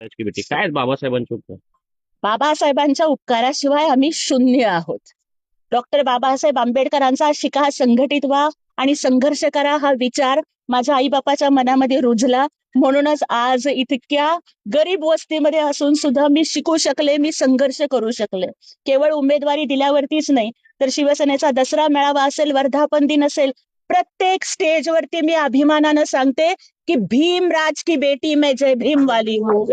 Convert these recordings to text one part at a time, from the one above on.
की बेटी काय आहेत बाबासाहेबांचे उपकार? बाबासाहेबांच्या उपकाराशिवाय आम्ही शून्य आहोत. डॉक्टर बाबासाहेब आंबेडकरांचा शिका संघटित व्हा आणि संघर्ष करा हा विचार माझ्या आईबापाच्या मनामध्ये रुजला. म्हणूनच आज इतक्या गरीब वस्तीमध्ये असून सुद्धा मी शिकू शकले, मी संघर्ष करू शकले. केवळ उमेदवारी दिल्यावरतीच नाही, तर शिवसेनेचा दसरा मेळावा असेल, वर्धापन दिन असेल, प्रत्येक स्टेजवरती मी अभिमानानं सांगते की भीमराज की बेटी मैं जय भीम वाली हूँ.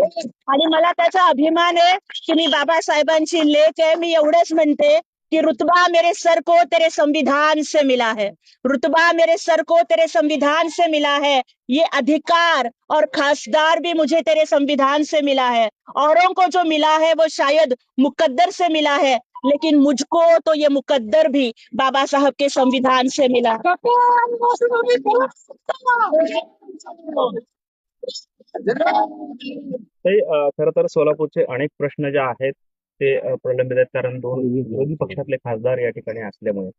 आणि मला त्याचा अभिमान आहे की मी बाबासाहेबांची लेक आहे. मी एवढंच म्हणते कि रुतबा मेरे सर को तेरे संविधान से मिला है, रुतबा मेरे सर को तेरे संविधान से मिला है, ये अधिकार और खासदार भी मुझे तेरे संविधान से मिला है. औरों को जो मिला है वो शायद मुकद्दर से मिला है, लेकिन मुझको तो ये मुकद्दर भी बाबा साहब के संविधान से मिला. खरं तर सोलापूरचे अनेक प्रश्न जे आहेत ते प्रलंबित आहेत, कारण दोन विरोधी पक्षातले खासदार या ठिकाणी असल्यामुळे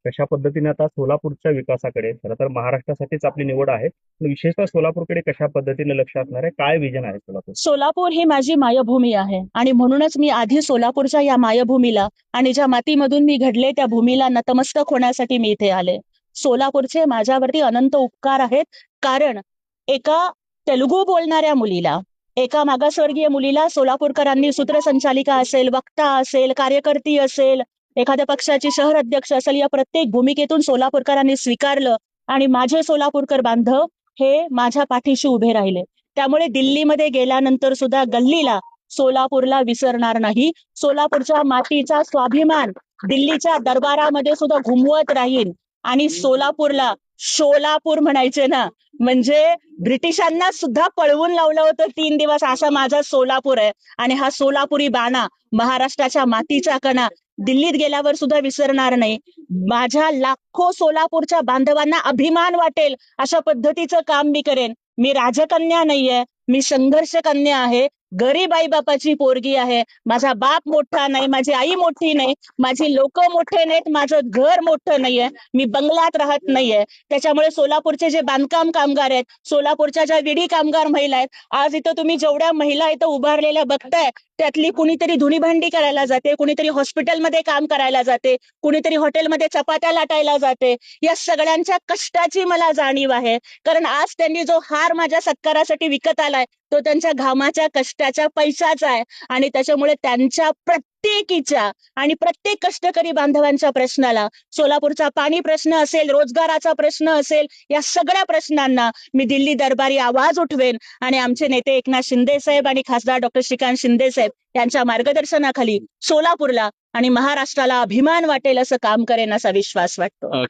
कशा पद्धतीने आता सोलापूरच्या विकासाकडे, खरं तर महाराष्ट्रासाठीच आपली निवड आहे, पण विशेषतः सोलापूरकडे कशा पद्धतीने लक्ष असणार आहे, काय विजन आहे सोलापूर? सोलापूर ही माझी मायभूमी आहे आणि म्हणूनच मी आधी सोलापूरच्या या मायभूमीला आणि ज्या मातीमधून मी घडले त्या भूमीला नतमस्तक होण्यासाठी मी इथे आले. सोलापूरचे माझ्यावरती अनंत उपकार आहेत, कारण एका तेलुगू बोलणाऱ्या मुलीला, एका मागासवर्गीय मुलीला सोलापूरकरांनी सूत्रसंचालिका असेल, वक्ता असेल, कार्यकर्ती असेल, एखाद्या पक्षाची शहर अध्यक्ष असेल, या प्रत्येक भूमिकेतून सोलापूरकरांनी स्वीकारलं आणि माझे सोलापूरकर बांधव हे माझ्या पाठीशी उभे राहिले. त्यामुळे दिल्लीमध्ये गेल्यानंतर सुद्धा गल्लीला सोलापूरला विसरणार नाही. सोलापूरच्या मातीचा स्वाभिमान दिल्लीच्या दरबारामध्ये सुद्धा घुमवत राहील. आणि सोलापूरला शोलापूर म्हणायचे ना, म्हणजे ब्रिटिशांना सुद्धा पळवून लावलं होतं 3 दिवस, असा माझा सोलापूर आहे. आणि हा सोलापुरी बाणा, महाराष्ट्राच्या मातीचा कणा दिल्लीत गेल्यावर सुद्धा विसरणार नाही. माझ्या लाखो सोलापूरच्या बांधवांना अभिमान वाटेल अशा पद्धतीचं काम मी करेन. मी राजकन्या नाहीये, मी संघर्ष कन्या आहे. गरीब आई बापाची पोरगी आहे. माझा बाप मोठा नाही, माझी आई मोठी नाही, माझी लोक मोठे नाहीत, माझं घर मोठं नाहीये, मी बंगल्यात राहत नाहीये. त्याच्यामुळे सोलापूरचे जे बांधकाम कामगार आहेत, सोलापूरच्या ज्या विडी कामगार महिला आहेत, आज इथं तुम्ही जेवढ्या महिला इथं उभारलेल्या बघताय, त्यातली कुणीतरी धुणी भांडी करायला जाते, कुणीतरी हॉस्पिटलमध्ये काम करायला जाते, कुणीतरी हॉटेलमध्ये चपात्या लाटायला जाते. या सगळ्यांच्या कष्टाची मला जाणीव आहे, कारण आज त्यांनी जो हार माझ्या सत्कारासाठी विकत आलाय तो त्यांच्या घामाच्या कष्टाच्या पैशाचा आहे. आणि त्याच्यामुळे त्यांच्या प्रत्येकीच्या आणि प्रत्येक कष्टकरी बांधवांच्या प्रश्नाला, सोलापूरचा पाणी प्रश्न असेल, रोजगाराचा प्रश्न असेल, या सगळ्या प्रश्नांना मी दिल्ली दरबारी आवाज उठवेन. आणि आमचे नेते एकनाथ शिंदे साहेब आणि खासदार डॉक्टर श्रीकांत शिंदे साहेब यांच्या मार्गदर्शनाखाली सोलापूरला आणि महाराष्ट्राला अभिमान वाटेल असं काम करेन, असा विश्वास वाटतो.